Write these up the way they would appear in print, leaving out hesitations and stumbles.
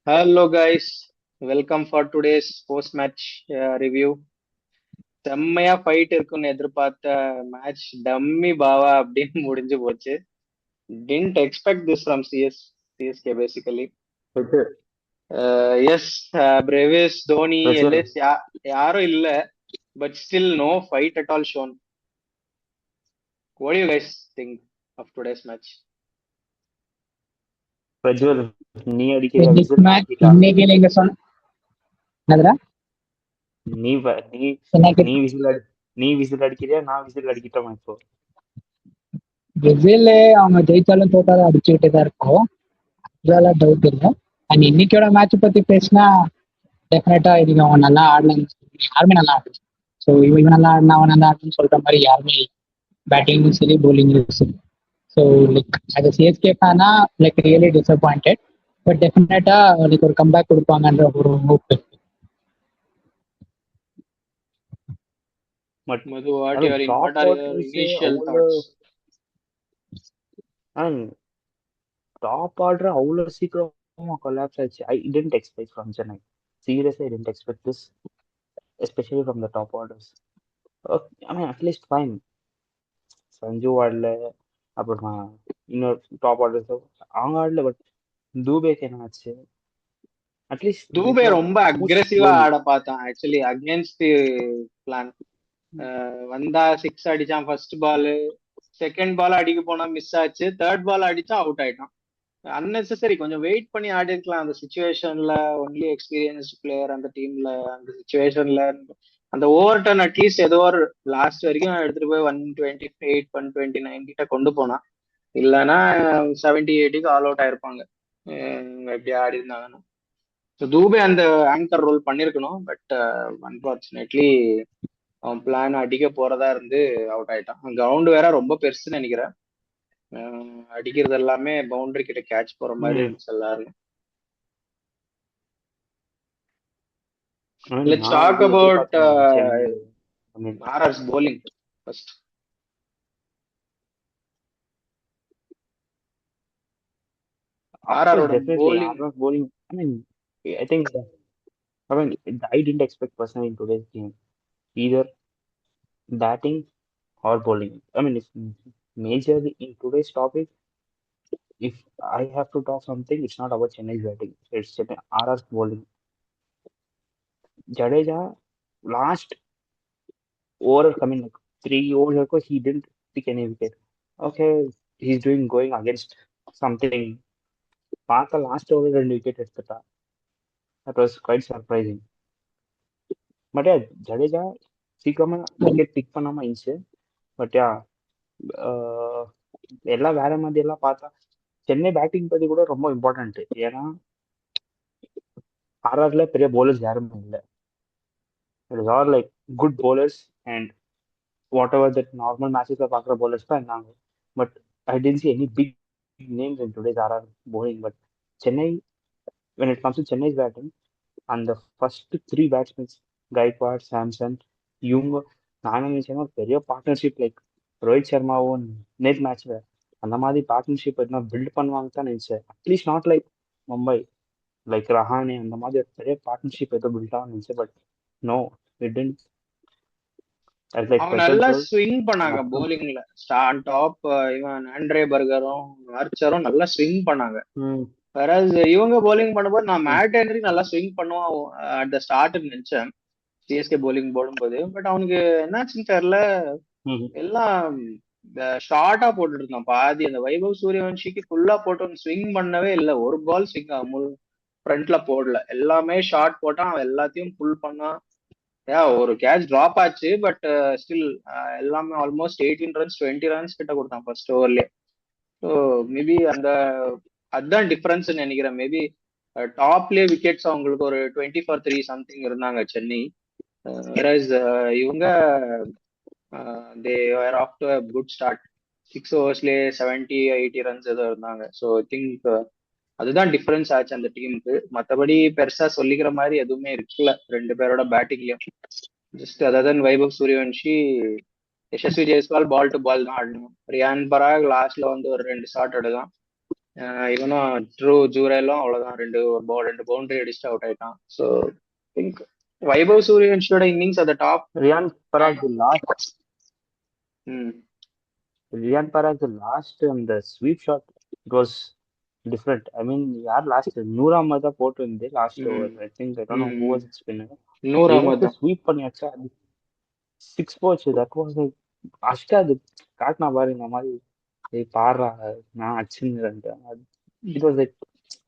Hello guys, welcome for today's post-match review. செம்மையா fight இருக்குன்னு எதிர்பார்த்த மேட்ச் டம்மி பாவா அப்படின்னு முடிஞ்சு போச்சு. Didn't expect this from CSK basically. Pressure. Yes, Brevis, Dhoni, Pressure. LS யாரும் இல்ல, but still no fight at all shown. What do you guys think of today's match? Pressure. நீ அடிக்கிற This whistle match மாத்திட்டான். இன்னைக்கு நீங்க சொன்ன என்னதுடா? நீ வ- நீ எனக்கு நீ விசில் அடி நீ விசில் அடிக்கிறியா நான் விசில் அடிக்கிட்டோமா இப்போ? பிரேசில் அவங்க ஜெயிச்சாலும் தோத்தாலும் அடிச்சுக்கிட்டே தான் இருக்கும். அதெல்லாம் டவுட் இல்லை. அண்ட் இன்னைக்கோட மேட்ச் பத்தி பேசினா டெஃபினட்டா இன்னைக்கு அவங்க நல்லா ஆடலன்னு யாருமே நல்லா ஆடல. ஸோ இவன் நல்லா ஆடினா அவன் நல்லா ஆடணும்னு சொல்ற மாதிரி யாருமே பேட்டிங்கும் சரி bowling சரி. ஸோ லைக் அது சிஎஸ்கே ஃபேனா லைக் ரியலி டிசப்பாயிண்டட். பட் டெஃபினட்டா லைக் ஒரு கம்பேக் கொடுப்பாங்கன்ற ஒரு ஹோப். பட் Madhu, what அது are top your orders initial அவ்வளோ thoughts? டாப் ஆர்டர் அவ்வளோ சீக்கிரமா கொலாப்ஸ் ஆச்சு. I didn't expect from Chennai. சீரியஸா I didn't expect this, especially from the top orders. I mean at least fine, Sanju ஆடல, அப்புறமா இன்னொரு டாப் ஆர்டர்ஸ் அவங்க ஆடல. பட் தூபேக்கு என்ன ஆச்சு? அட்லீஸ்ட் தூபே ரொம்ப அக்ரெசிவா ஆட பார்த்தான் ஆக்சுவலி அகேன்ஸ்ட் பிளான். வந்தா சிக்ஸ் அடிச்சான் ஃபர்ஸ்ட் பால், செகண்ட் பால் அடிக்க போனா மிஸ் ஆச்சு, தேர்ட் பால் அடிச்சா அவுட் ஆயிட்டான். அன்னெசரி கொஞ்சம் வெயிட் பண்ணி ஆடி இருக்கலாம் அந்த சுச்சுவேஷன்ல. ஒன்லி எக்ஸ்பீரியன்ஸ்ட் பிளேயர் அந்த டீம்ல, அந்த சுச்சுவேஷன்ல அந்த ஓவர் டர்ன் அட்லீஸ்ட் ஏதோ ஒரு லாஸ்ட் வரைக்கும் எடுத்துட்டு போய் 128 129 கிட்ட கொண்டு போனான். இல்லைன்னா 78க்கு ஆல் அவுட் ஆயிருப்பாங்க எப்படி ஆடி இருந்தாங்கன்னா. தூபே அந்த ஆங்கர் ரோல் பண்ணிருக்கணும். பட் அன்பார்ச்சுனேட்லி அவன் பிளான் அடிக்க போறதா இருந்து அவுட் ஆயிட்டான். கிரவுண்ட் வேற ரொம்ப பெருசுன்னு நினைக்கிறேன். அடிக்கிறது எல்லாமே பவுண்டரி கிட்ட கேட்ச் போற மாதிரி இருந்துச்சு எல்லாரும். Let's talk about RR's bowling first. RR bowling. I mean, I think I didn't expect personally in today's game either batting or bowling. I mean, if majorly in today's topic, if I have to talk something, it's not about Chennai's batting. It's Chennai RR's bowling. Jadeja last over, I mean, like 3 overs ago, he didn't pick any wicket. Okay, he's going against something. பார்த்த last over 2 wicket எடுத்துட்டா. That was quite surprising. But Jadeja சீக்கிரமா wicket big பண்ணாம இருந்துச்சு. But எல்லாம் வேற மாதிரி எல்லாம் பார்த்தா சென்னை பேட்டிங் பத்தி கூட ரொம்ப இம்பார்ட்டன்ட். ஏன்னா ஆர்ஆர்ல பெரிய போலர்ஸ் யாருமே இல்லை. It is are like good bowlers and whatever that normal மேட்சஸ்ல பார்க்குற போலர்ஸ் தான் இருந்தாங்க. But I didn't see any big names in today's RR bowling. But Chennai, when it comes to Chennai's batting, அந்த first 3 batsmen Gaikwad, Samson, இவங்க நான் நினைச்சேன்னா பெரிய partnership like Rohit சர்மாவும் நேட் மேட்ச்ல அந்த மாதிரி பார்ட்னர்ஷிப் என்ன பில்ட் பண்ணுவாங்க தான் நினைச்சேன். At least not like Mumbai, like Rahane அந்த மாதிரி பெரிய பார்ட்னர்ஷிப் ஏதோ பில்ட் ஆகும் நினைச்சேன். But no, it didn't. அவங்க நல்லா ஸ்விங் பண்ணாங்க போலிங்ல. ஸ்டார்ட் டாப் இவன் ஆண்ட்ரே பர்கரும் ஆர்ச்சரும் நல்லா ஸ்விங் பண்ணாங்க. இவங்க போலிங் பண்ணும்போது நான் மேட் ஹென்ரி நல்லா ஸ்விங் பண்ணுவான் அட் த ஸ்டார்ட் நினைச்சேன் சிஎஸ்கே போலிங் போடும்போது. பட் அவனுக்கு என்னாச்சுன்னு தெரியல, எல்லாம் ஷார்ட்டா போட்டுட்டு இருந்தான். பாதி அந்த வைபவ் சூரியவன்ஷிக்கு ஃபுல்லா போட்டு ஸ்விங் பண்ணவே இல்லை. ஒரு பால் ஸ்விங் ஃப்ரண்ட்ல போடல, எல்லாமே ஷார்ட் போட்டான். அவன் எல்லாத்தையும் புல் பண்ணான். ஒரு கேட்ச் டிராப் ஆச்சு. பட் ஸ்டில் எல்லாமே ஆல்மோஸ்ட் 18 ரன்ஸ் 20 ரன்ஸ் கிட்ட கொடுத்தான் ஃபர்ஸ்ட் ஓவர்லயே. ஸோ மேபி அதுதான் டிஃபரன்ஸ் நினைக்கிறேன். மேபி டாப்லயே விக்கெட்ஸ் அவங்களுக்கு ஒரு 20 for 3 சம்திங் இருந்தாங்க சென்னை. இவங்க they are off to good start. 6 ஓவர்ஸ்லயே 70-80 ரன்ஸ் ஏதோ இருந்தாங்க. ஸோ ஐ திங்க் அதுதான் டிஃபரன்ஸ் ஆச்சு அந்த டீமுக்கு. மற்றபடி பெருசா சொல்லிக்கிற மாதிரி எதுவுமே இருக்குல்ல ரெண்டு பேரோட பேட்டிங்லயும். Just other Vaibhav Suryavanshi, Yashasvi Jaiswal ball to ball தான் ஆடணும். ரியான் பராக் லாஸ்ட்ல வந்து ஒரு 2 ஷாட் எடுதான். இவனும் ட்ரூ ஜூரேலும் அவ்வளவுதான், ரெண்டு பவுண்டரி அடிச்சுட்டு அவுட் ஆயிட்டான். ஸோ திங்க் வைபவ் சூரியவன்ஷியோட innings at top. Riyan Parag last hmm Riyan Parag last அந்த sweep shot it was different. I mean யார் லாஸ்ட் 100 அஹமத் தான் போட்டு வந்து last over. I think I don't know who was it spinner. 100 Ahmad தான் ஸ்வீப் பண்ணியாச்சா, அது 6 போச்சு. தட் வாஸ் அஷ்டா அது காட்டினா பாரு இந்த மாதிரி, ஏய் பாடுறா நான் அடிச்சுன்னு. இட் வாஸ் லைக்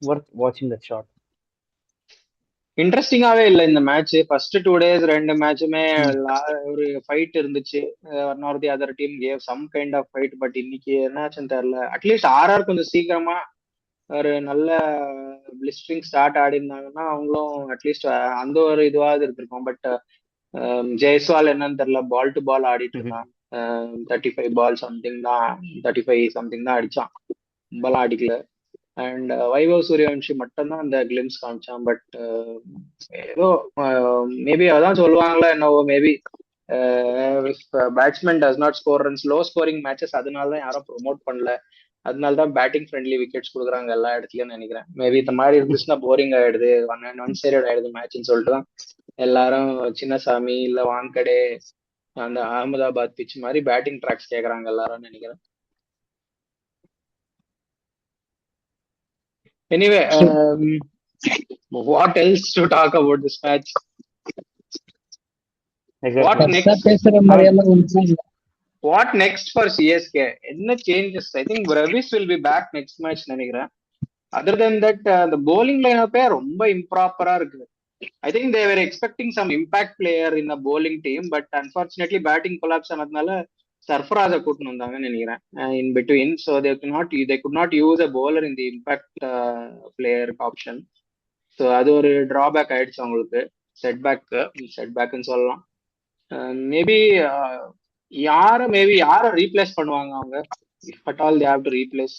ஒர்த் வாட்சிங் தட் ஷாட். இன்ட்ரெஸ்டிங்காவே இல்லை இந்த மேட்ச். ஃபர்ஸ்ட் 2 days 2 மேட்சுமே ஒரு ஃபைட் இருந்துச்சு. One or the other team gave some kind of fight. But இன்னைக்கு என்னாச்சுன்னு தெரியல. அட்லீஸ்ட் ஆர்ஆர் கொஞ்சம் சீக்கிரமா ஒரு நல்ல பிளிஸ்டரிங் ஸ்டார்ட் ஆடி இருந்தாங்கன்னா அவங்களும் அட்லீஸ்ட் அந்த ஒரு இதுவாவது இருந்திருக்கும். பட் ஜெய்ஸ்வால் என்னன்னு தெரியல, பால் டு பால் ஆடிட்டு இருந்தான். 35 பால் சம்திங் தான், 35 சம்திங் தான் அடிச்சான், பால் அடிக்கல. அண்ட் வைபவ் சூரியவன்ஷி மட்டும்தான் அந்த கிளிம்ஸ் காமிச்சான். பட் ஏதோ மேபி அதான் சொல்லுவாங்களா என்னவோ, maybe batsman does not score runs, low scoring matches, அதனால தான் யாரும் ப்ரொமோட் பண்ணல. அதனால தான் பேட்டிங் ஃப்ரெண்ட்லி விக்கெட்ஸ் கொடுக்குறாங்க எல்லா இடத்துலயும் நினைக்கிறேன். மேபி இந்த மாதிரி இருந்துச்சுன்னா போரிங் ஆயிடுது, ஒன் சைடட் ஆயிடுது மேட்ச்னு சொல்லிட்டு தான் எல்லாரும் சின்னசாமி இல்ல வாங்கடே அந்த அகமதாபாத் பிச் மாதிரி பேட்டிங் ட்ராக்ஸ் கேக்குறாங்க எல்லாரும் நினைக்கிறேன். Anyway, what else to talk about this match? What next for CSK? என்ன changes? I think Bravis will be back next match நினைக்கிறேன். Other than that, the bowling lineup ரொம்ப improper-ஆ இருக்கு. I think they were expecting some impact player in the bowling team, but unfortunately batting collapse ஆனதுனால சர்ஃபராஜை கூட்டின்னு வந்தாங்கன்னு நினைக்கிறேன் in between. So they could not use a bowler in the impact player option. So அது ஒரு drawback ஆயிடுச்சு அவங்களுக்கு. செட்பேக்னு சொல்லலாம். Maybe யாரை ரீப்ளேஸ் பண்ணுவாங்க அவங்க, if at all they have to replace?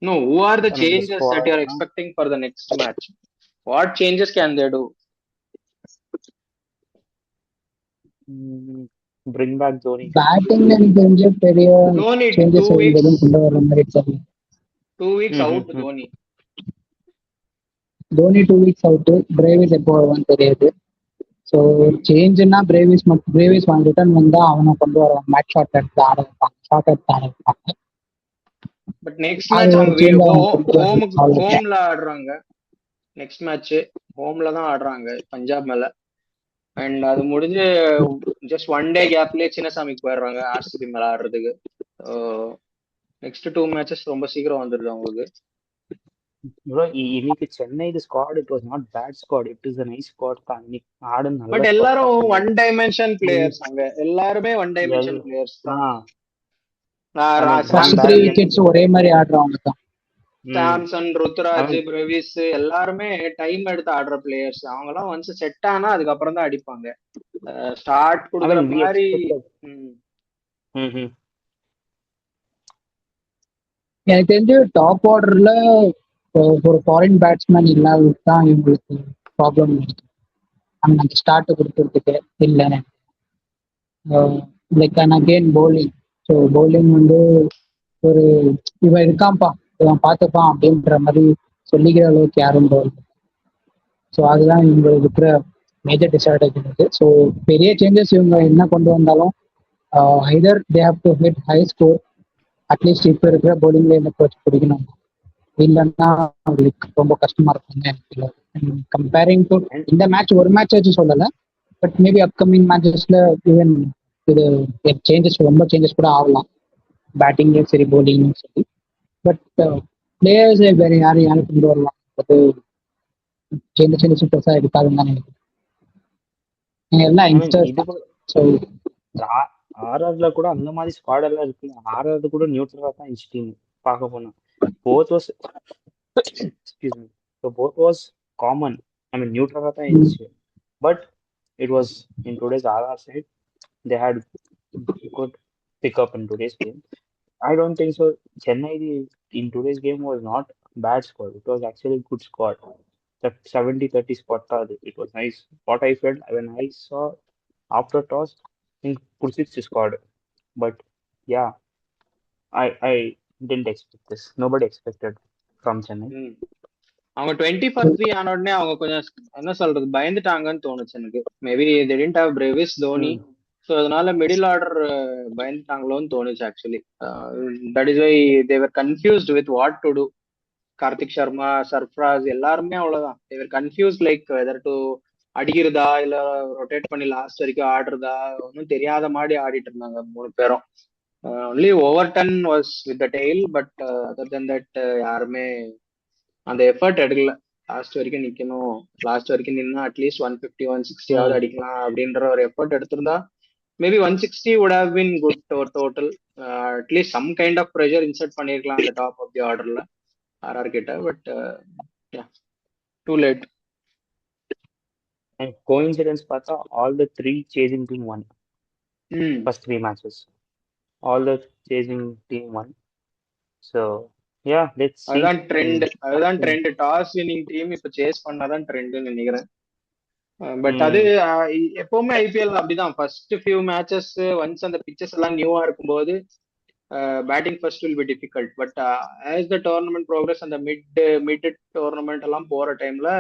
No, who are the changes that you are expecting for the next match? What changes can they do? Bring back Dhoni. Batting எனக்கு தெரிஞ்ச பெரிய changes எதுவும் கொண்டு வர மாதிரி தெரியல. 2 weeks out Dhoni. 2 weeks out. Brevis எப்போ வருவான்னு தெரியாது. ஸோ சேஞ்சுன்னா பிரேவிஸ் ரிட்டர்ன் வந்தா அவனை கொண்டு வருவாங்க, மேட்ச் ஷாட் எடுத்து ஆட வைப்பாங்க. பட் நெக்ஸ்ட் மேட்ச் அவங்க ஹோம்ல ஆடுறாங்க. நெக்ஸ்ட் மேட்ச் ஹோம்ல தான் ஆடுறாங்க பஞ்சாப் மேல. அண்ட் அது முடிஞ்சு ஜஸ்ட் 1 day கேப்லயே சின்னசாமிக்கு போயிடுறாங்க ஆர்சிபி மேல ஆடுறதுக்கு. நெக்ஸ்ட் 2 matches ரொம்ப சீக்கிரம் வந்துடுது அவங்களுக்கு. இன்னைக்கு Chennai squad it was not bad squad, it is a nice squad தான். இன்னைக்கு ஆடு நல்ல. பட் எல்லாரும் ஒன் டைமென்ஷன் பிளேயர்ஸ், அங்க எல்லாருமே ஒன் டைமென்ஷன் பிளேயர்ஸ் தான். ஃபர்ஸ்ட் 3 விக்கெட்ஸ் ஒரே மாதிரி ஆடுறவங்க தான். சாம்சன், ருத்ராஜ், பிரவிஸ் எல்லாருமே டைம் எடுத்து ஆடுற பிளேயர்ஸ். அவங்க எல்லாம் ஒன்ஸ் செட் ஆனா அதுக்கப்புறம் தான் அடிப்பாங்க. ஸ்டார்ட் கொடுக்குற மாதிரி. எனக்கு தெரிஞ்சு டாப் ஆர்டர்ல ஒரு ஃபாரின் பேட்ஸ்மேன் இல்லாததுதான் இவங்களுக்கு ப்ராப்ளம். அந்த ஸ்டார்ட் கொடுக்கறதுக்கு இல்லை. Like and again bowling. So bowling ஒரு இவன் இருக்கான்ப்பா இவன் பார்த்துப்பான் அப்படின்ற மாதிரி சொல்லிக்கிற அளவுக்கு யாரும் பவுல். ஸோ அதுதான் இவங்க இருக்கிற மேஜர் டிஸ்அட்வான்டேஜ். ஸோ பெரிய சேஞ்சஸ் இவங்க என்ன கொண்டு வந்தாலும் either they have to hit high score, at least இப்போ இருக்கிற பவுலிங்ல என்ன கோச் பிடிக்கணும், இல்லைன்னா அவங்களுக்கு ரொம்ப கஷ்டமா இருக்குங்க எனக்கு. கம்பேரிங் டு இந்த மேட்ச், ஒரு மேட்ச் வச்சு சொல்லலை, பட் மேபி அப்கமிங் மேட்சஸ்ல ஈவன் இது ரொம்ப சேஞ்சஸ் கூட ஆகலாம், பேட்டிங்லேயும் சரி பவுலிங்லையும் சரி. பட் பிளேயர்ஸ் வேற யாரும் கொண்டு வரலாம், அது சேஞ்சஸ் பெருசாக இருக்காதுன்னு தான் நினைக்கிறேன். எல்லாம் யங்ஸ்டர்ஸ். ஸோ ஆர்ஆர்ல கூட அந்த மாதிரி ஸ்குவாட் எல்லாம் இருக்கு. ஆர்ஆர் கூட நியூட்ரலா தான் டீம் பார்க்க போனா. Both was common. I mean நியூட்ரலா தான் இருந்துச்சு. But it was in today's RR side they had good pickup in today's game. I don't think so. Chennai in today's game was not bad squad. It was actually a good squad. That 70-30 squad, it was nice. What I felt when I saw after toss in Pursuit's squad, But yeah, I didn't expect this. Nobody expected from Chennai. அவங்க 20-3 ஆன உடனே அவங்க கொஞ்சம் என்ன சொல்றது பயந்துட்டாங்கன்னு தோணுச்சு எனக்கு. Maybe they didn't have Brevis Dhoni, so அதனால மிடில் ஆர்டர் பயந்துட்டாங்களோன்னு தோணுச்சு actually. That is why they were confused with what to do. Karthik Sharma, Sarfaraz எல்லாருமே அவ்வளவுதான். They were confuse like whether to அடிக்கிறதா இல்ல ரொட்டேட் பண்ணி லாஸ்ட் வரைக்கும் ஆடுறதா ஒன்றும் தெரியாத மாதிரி ஆடிட்டு இருந்தாங்க 3 பேரும். Only Overton was with the tail, but other then that யாருமே அந்த எஃபர்ட் எடுக்கல. லாஸ்ட் வரைக்கும் நிக்கணும், லாஸ்ட் வரைக்கும் நின்னா அட்லீஸ்ட் 150 160 அடிக்கலாம் அப்படின்ற ஒரு எஃபர்ட் எடுத்திருந்தா maybe 160 would have been good total. At least some kind of pressure insert பண்ணிருக்கலாம் அந்த டாப் ஆஃப் தி ஆர்டர்ல ஆர்ஆர் கிட்ட. But too late. And coincidence பார்த்தா all the 3 chasing team won. First 3 matches. All the chasing team won. So yeah, let's see. அதுதான் trend. Toss winning team இப்ப chase பண்ணாதான் ட்ரெண்ட்னு நினைக்கிறேன். But அது எப்பவுமே IPL அப்படிதான். ஃபர்ஸ்ட் ஃபியூ மேட்சஸ் ஒன்ஸ் அந்த pitches எல்லாம் நியூவா இருக்கும்போது batting first will be difficult. But as the tournament progress அந்த மிட் டோர்னமெண்ட் எல்லாம் போற டைம்ல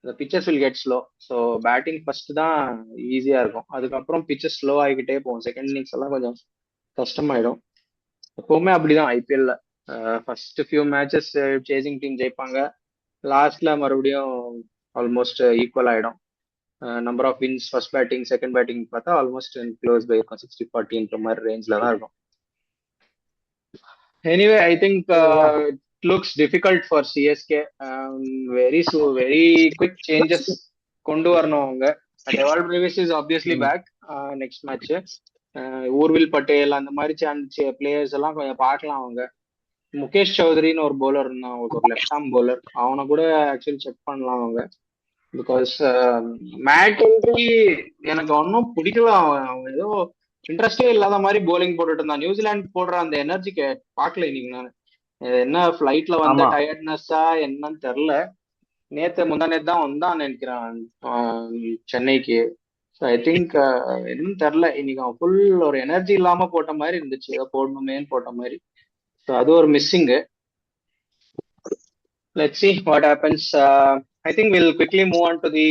the pitches will get slow. So batting first தான் ஈஸியா இருக்கும். அதுக்கப்புறம் பிச்சஸ் ஸ்லோ ஆகிக்கிட்டே போகும். செகண்ட் இன்னிங்ஸ் எல்லாம் கொஞ்சம் கஷ்டமாயிடும். எப்பவுமே அப்படிதான் ஐபிஎல்ல. First few matches chasing team ஜெயிப்பாங்க, லாஸ்ட்ல மறுபடியும் ஆல்மோஸ்ட் ஈக்குவல் ஆயிடும். Number of wins first batting second batting பார்த்தா ஆல்மோஸ்ட் க்ளோஸ் பை இருக்கும். 60-40 மாதிரி ரேஞ்சில் தான் இருக்கும். Anyway I think looks difficult for CSK. Very quick changes கொண்டு வரணும் அவங்க. Deval Brevis is obviously back next match. Urvil Patel அந்த மாதிரி பிளேயர்ஸ் எல்லாம் கொஞ்சம் பார்க்கலாம் அவங்க. முகேஷ் சௌத்ரின்னு ஒரு பவுலர் இருந்தான், ஒரு லெஃப்ட் ஆர்ம் பவுலர், அவனை கூட ஆக்சுவலி செக் பண்ணலாம் அவங்க. பிகாஸ் மேட் ஹென்ரி எனக்கு ஒன்றும் பிடிக்கல. அவன் ஏதோ இன்ட்ரெஸ்டே இல்லாத மாதிரி போலிங் போட்டுட்டு இருந்தான். நியூசிலாந்து போடுற அந்த எனர்ஜிக்கு பார்க்கல இன்னைக்கு. நான் என்ன ஃபிளைட்ல வந்த டயர்ட்னஸா என்னன்னு தெரியல. முந்தானேத்து தான் வந்தான் நினைக்கிறேன் சென்னைக்கு. ஸோ ஐ திங்க் என்னன்னு தெரியல, இன்னைக்கு அவன் ஃபுல் ஒரு எனர்ஜி இல்லாம போட்ட மாதிரி இருந்துச்சு, ஏதோ போடணுமேன்னு போட்ட மாதிரி. ஸோ அது ஒரு missing. Let's see what happens. I think we'll quickly move on to the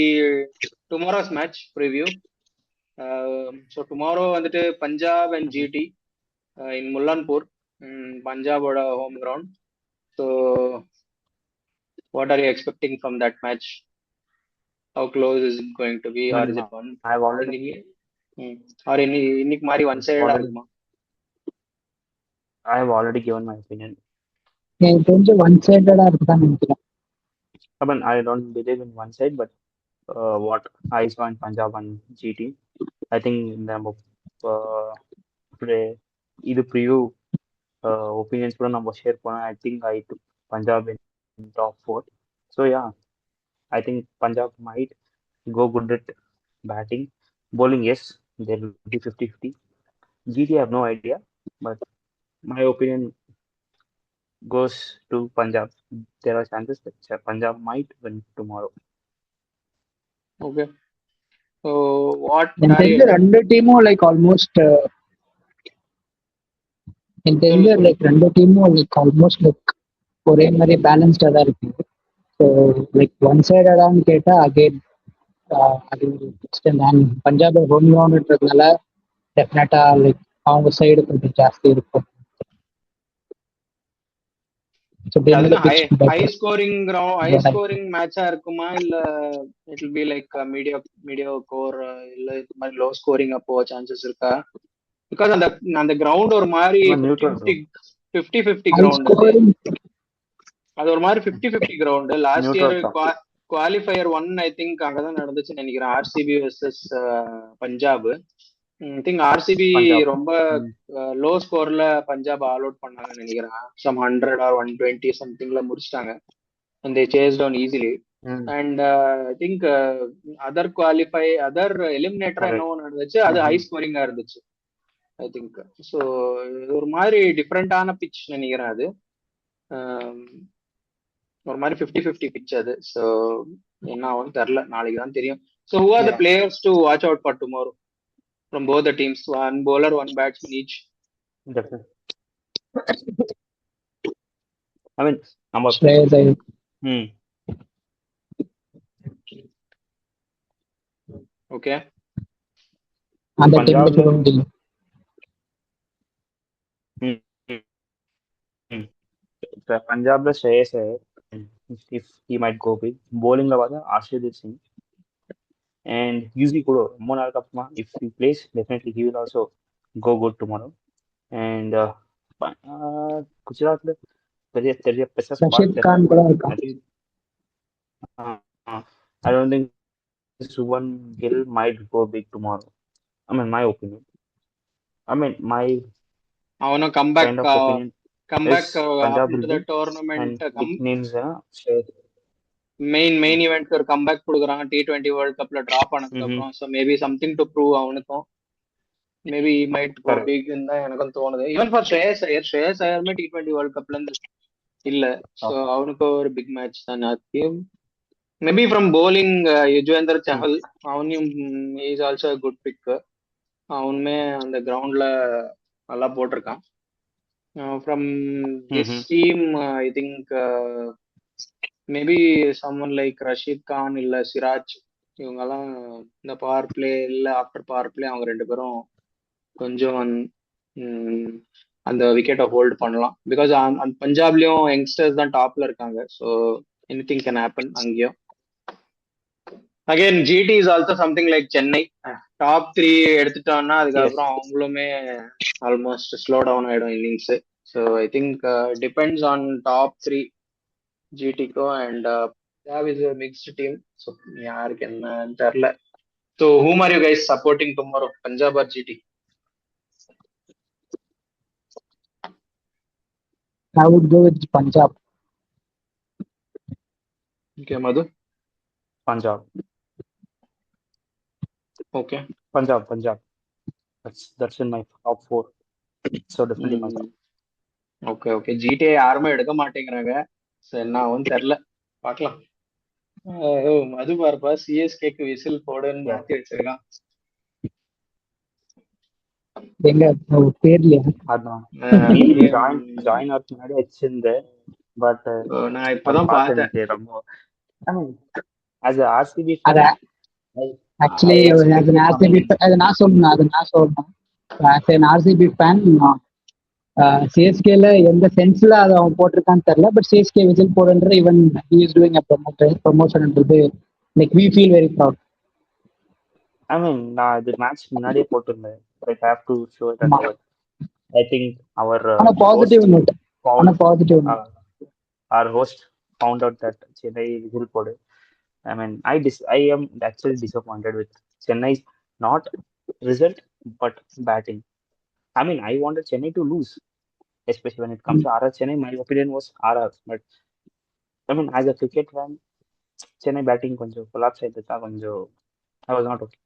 tomorrow's match preview. So tomorrow வந்துட்டு Punjab and GT in Mullanpur, பஞ்சாபோட home ground. So what are you expecting from that match? How close is it going to be, or is it one? I've already or இன்னைக்கு மாதிரி one சைடா இருக்குமா? I have already given my opinion. எனக்கு கொஞ்சம் one சைடடா இருக்குதான் நினைக்கிறேன். I mean, I don't believe in one side, but what I saw in Punjab and GT, I think in the இது preview opinions கூட நம்ம ஷேர் பண்ணோம். I think I took Punjab in top 4. So yeah, I think Punjab might go good at batting. Bowling, yes, there will be 50-50. GT, I have no idea, but my opinion goes to Punjab. There are chances that Punjab might win tomorrow. Okay. So what ரெண்டு டீமும் like almost ரெண்டு டீமும் like almost like ஒரே மாதிரி பேலன்ஸ்டா தான் இருக்கு. So like one சைடடான்னு கேட்டா again அது ஒரு கொஸ்டின் தான். பஞ்சாப் ஹோம் கிரவுண்ட்ன்றதுனால டெஃபினட்டா லைக் அவங்க சைடு கொஞ்சம் ஜாஸ்தி இருக்கும். ஹை ஸ்கோரிங் மேட்சா இருக்குமா, இல்ல it will be like media core, இல்ல இது மாதிரி லோ ஸ்கோரிங் அப்போ சான்சஸ் இருக்கா? பிகாஸ் அந்த கிரவுண்ட் ஒரு மாதிரி 50-50 கிரவுண்ட். அது ஒரு மாதிரி 50-50 ground. Last year qualifier 1 I think அங்கதான் நடந்துச்சுன்னு நினைக்கிறேன், RCB versus Punjab. I think RCB ரொம்ப லோ ஸ்கோர்ல பஞ்சாப் ஆல் அவுட் பண்ணாங்கன்னு நினைக்கிறேன். சம் 100 or 120 சம்திங்ல முடிச்சிட்டாங்க. and they chased down easily. and I think other eliminator என்ன நடந்துச்சு, அது ஹை ஸ்கோரிங்கா இருந்துச்சு ஐ திங்க். ஸோ ஒரு மாதிரி டிஃப்ரெண்டான பிட்ச் நினைக்கிறேன். அது ஒரு மாதிரி 50-50 பிட்ச் அது. ஸோ என்ன ஆகும்னு தெரியல, நாளைக்கு தான் தெரியும். So who are the players to watch out for tomorrow? from both the teams. One bowler, one batsman each. Definitely. I mean, நம்ம Shreyas Iyer. Okay. அந்த டீம்ல சொல்ல முடியும். பஞ்சாப்ல ஸ்ரேயஸ் Iyer, if he might go big. bowlingல பார்த்தா ஹர்ஷதீப் சிங் and யூசி கூட ரொம்ப நாளுக்கு அப்புறமா if he plays definitely he will also go good tomorrow. and குஜராத்ல பெரிய பெரிய ரஷீத் கான் கூட இருக்கான். I don't think Shubman Gill might go big tomorrow. I mean, my opinion. I mean, my அவனும் comeback kind of opinion. after the tournament names main event ஒரு comeback கொடுக்குறான் T20 World Cupல drop ஆனதுக்கு அப்புறம். so maybe something to prove அவனுக்கும். maybe he might go big ன்னு தான் எனக்கும் தோணுது. even for Shreyas Iyer T20 World Cupல இருந்து இல்ல. so அவனுக்கு ஒரு big match தான் அது. maybe from bowling யுஜ்வேந்தர் சஹல், அவனும் is also a good pick. அவனுமே அந்த கிரவுண்ட்ல நல்லா போட்டிருக்கான். from this team I think maybe someone like Rashid Khan இல்ல சிராஜ், இவங்கெல்லாம் இந்த பவர் பிளே இல்ல ஆஃப்டர் பவர் பிளே அவங்க ரெண்டு பேரும் கொஞ்சம் அந்த விக்கெட்டை ஹோல்ட் பண்ணலாம். பிகாஸ் பஞ்சாப்லயும் யங்ஸ்டர்ஸ் தான் டாப்ல இருக்காங்க. ஸோ எனிதிங் கேன் ஹேப்பன் அங்கேயும். Again GT is also something like Chennai. Top 3 எடுத்துட்டோம்னா அதுக்கப்புறம் அவங்களுமே ஆல்மோஸ்ட் ஸ்லோ டவுன் ஆயிடும் innings. So I think depends on top 3 ஜிடிக்கோ. And Punjab is a mixed team. So யாருக்கு என்னன்னு தெரியல. So whom are you guys supporting tomorrow, Punjab or GT? I would go with Punjab. Okay, Madhu? Punjab. Okay. Punjab. That's in my top 4. So definitely Punjab. Okay. GTA யாருமே எடுக்க மாட்டேங்கிறாங்க. So என்ன ஆகும் தெரியல, பார்க்கலாம். மது பார்ப்பா சிஎஸ்கேக்கு விசில் போடுன்னு மாத்தி வச்சிருக்கான். எங்க பேர்ல ஜாயின் ஆர்ட் முன்னாடி வச்சிருந்தேன். பட் நான் இப்பதான் பார்த்தேன். ரொம்ப as a RCB actually as an RCB அது நான் சொல்லணும் as an RCB fan சிஎஸ்கேல எந்த சென்ஸ்ல அதை அவன் போட்டிருக்கான்னு தெரியல. பட் சிஎஸ்கே விசில் போடுன்ற even he is doing a ப்ரொமோஷன்ன்றது like we feel very proud. I mean நான் இது மேட்ச் முன்னாடியே போட்டிருந்தேன். I have to show it and I think our positive note our host found out that Chennai whistle போடு. I mean I am actually disappointed with Chennai's not result but batting. I mean I wanted Chennai to lose, especially when it comes to RR Chennai. My opinion was RR, but I mean as a cricket fan Chennai batting கொஞ்சம் collapse ஆயிடுச்சா கொஞ்சம் I was not okay.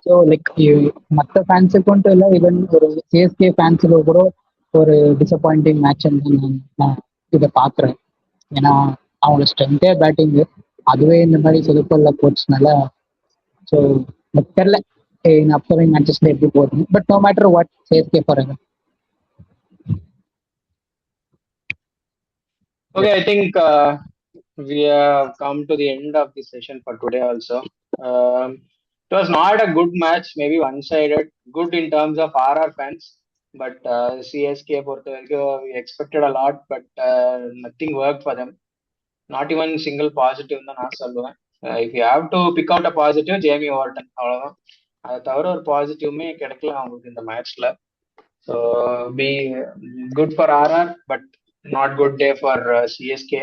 So like மற்ற ஃபேன்ஸுக்கும் இல்லை, even ஒரு CSK ஃபேன்ஸுக்கு கூட ஒரு disappointing match நான் இதை பார்க்குறேன். ஏன்னா அவங்க ஸ்ட்ரென்த்தே பேட்டிங்கு, அதுவே இந்த மாதிரி சொதுப்பல்ல போச்சுனால ஸோ தெரில இன் அப்கமிங் மேட்சஸ்ல எப்படி போகுது. But no matter what CSK போறாங்க. Okay, I think we have come to the end of the session for today also. It was not a good match, maybe one-sided. Good in terms of RR fans, but CSK பொறுத்த வரைக்கும் we expected a lot, but nothing worked for them. Not even single positive தான் நான் சொல்லுவேன். If you have to pick out a positive, Jamie warden, அவ்வளவுதான். அதை தவிர ஒரு பாசிட்டிவ்மே கிடைக்கல அவங்களுக்கு இந்த மேட்ச்ல. So be good for RR, but not good day for CSK.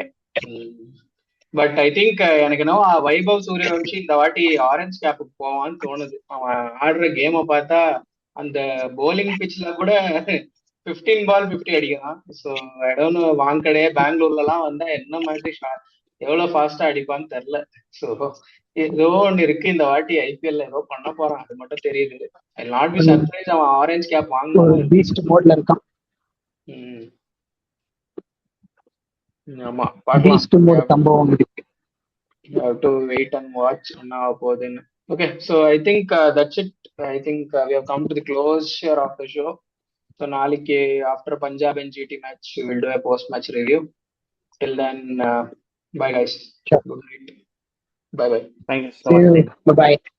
But I think எனக்கு என்ன வைபவ் சூரியவன்ஷி இந்த வாட்டி ஆரஞ்ச் கேப்புக்கு போவான்னு தோணுது. அவன் ஆடுற கேமை பார்த்தா அந்த போலிங் பிச்ல கூட 15 பால் 50 அடிக்கிறான். ஸோ ஐ டோன்ட் நோ, வாங்கடே பெங்களூர்லாம் வந்தா என்ன மாதிரி எவ்வளவு ஃபாஸ்டா அடிப்பான்னு தெரியல. ஸோ ஏதோ ஒன்று இருக்கு இந்த வாட்டி ஐபிஎல்ல ஏதோ பண்ண போறான், அது மட்டும் தெரியுது. ஐ நாட் பி சர்ப்ரைஸ் அவன் ஆரஞ்ச் கேப் வாங்குவான். பீஸ்ட் மோட்ல இருக்கான். ஆமா, பார்க்கலாம். சம்பவம் டு வெயிட் அண்ட் வாட்ச் என்ன ஆக போகுதுன்னு. Okay, so I think that's it. I think we have come to the closure of the show. So நாளைக்கு after Punjab and GT match, we will do a post-match review. Till then, bye guys. Sure. Good night. Bye bye. Thank you so See much. you. Bye bye.